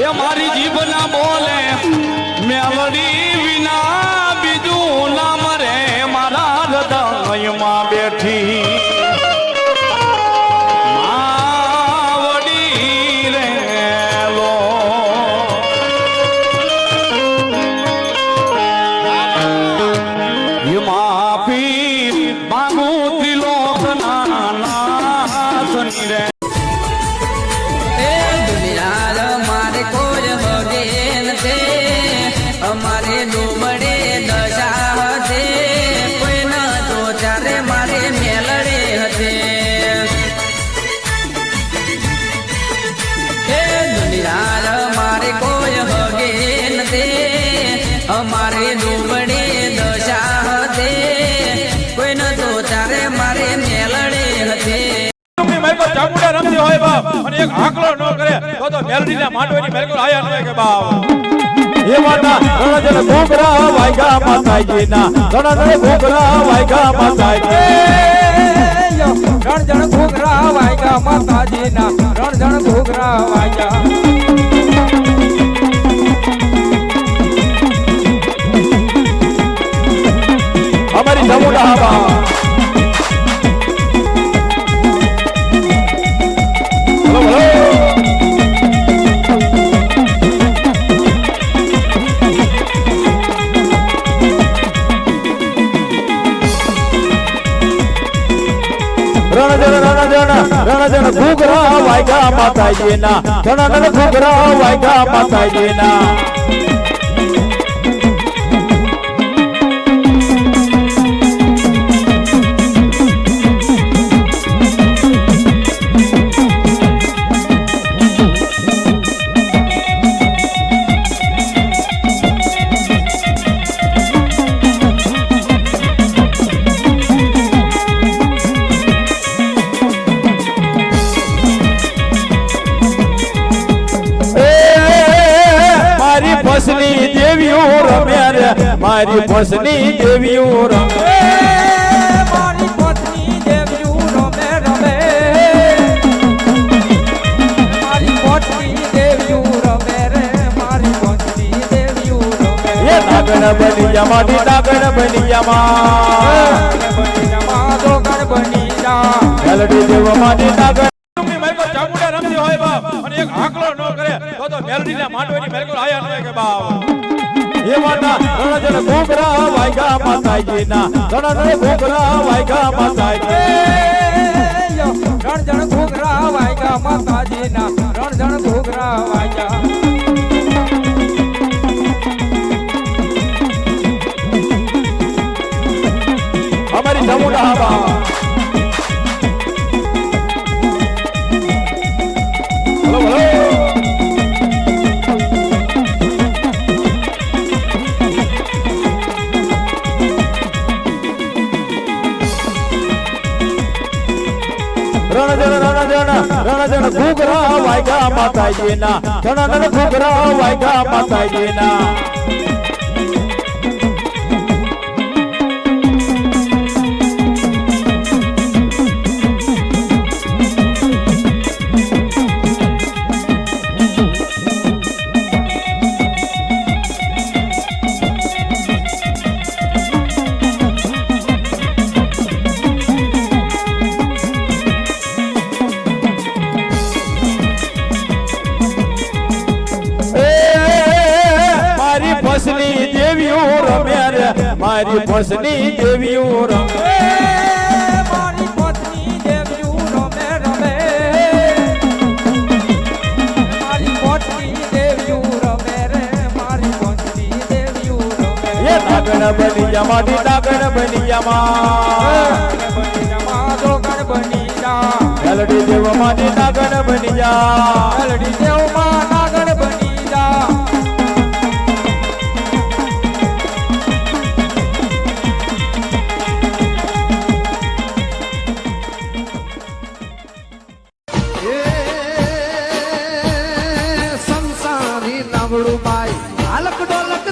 એ મારી જીભ ના બોલે મેલડી વિના બીજું નામ રે મારા હૃદયમાં બેઠી માવડી રે લો માફી માંગુ ત્રિલોક નાની રે અમારે ડૂબડે દશા હતે કોઈ ન તો ચારે મારે મેલડે હતે એ દુનિયાર મારે કોઈ હગે નથી અમારે ડૂબડે દશા હતે કોઈ ન તો ચારે મારે મેલડે હતે ચામુંડા રમતી હોય બાપ અને એક આકલો ન કરે તો મેલડીના માંડવાની મેલકો આયા ન હોય કે બાપ એ માતા રણજન ઘોઘરા વાયગા માતાજીના રણજન ઘોઘરા વાયગા માતાજી રણજન ઘોઘરા વાયગા માતાજીના રણજન ઘોઘરા વાયગા અમારી ચામુંડા બા રણજન ઘોઘરા વાયગા માતાજીના રણજન ઘોઘરા વાયગા માતાજીના ફસની દેવીઓ રમે રે મારી ફસની દેવીઓ રમે મારી ફસની દેવીઓ રમે રમે મારી ફસની દેવીઓ રમે રે મારી ફસની દેવીઓ રમે એ નાગણ બનિયા મારી નાગણ બનિયામાં તો ગણ બની જા મેલડી દેવ મારી નાગણ ચામુંડા રમતી હોય બાપ અને એક આકલો ન કરે તો મેલડીના માંડવાની મેલકો આયા ન હોય કે બાપ એ માતા રણજન ઘોઘરા વાયગા માતાજીના રણજન ઘોઘરા વાયગા માતાજી રણજન ઘોઘરા વાયગા માતાજીના રણજન ઘોઘરા વાયગા અમારી ચામુંડા બા રણજન ઘોઘરા વાયગા માતાજીના રણજન ઘોઘરા વાયગા માતાજીના ફસની દેવીઓ રમે રે મારી ફસની દેવીઓ રમે મારી ફસની દેવીઓ રમે રમે મારી ફસની દેવીઓ રમે રે મારી ફસની દેવીઓ રમે એ નાગણ બનિયા મારી નાગણ બનિયામાં તો ગણ બની જા મેલડી દેવ મારી નાગણ બનિયા મેલડી દેવ માં નાગણ બની જા સંસારી નવડું બાઈ હાલક ડોલક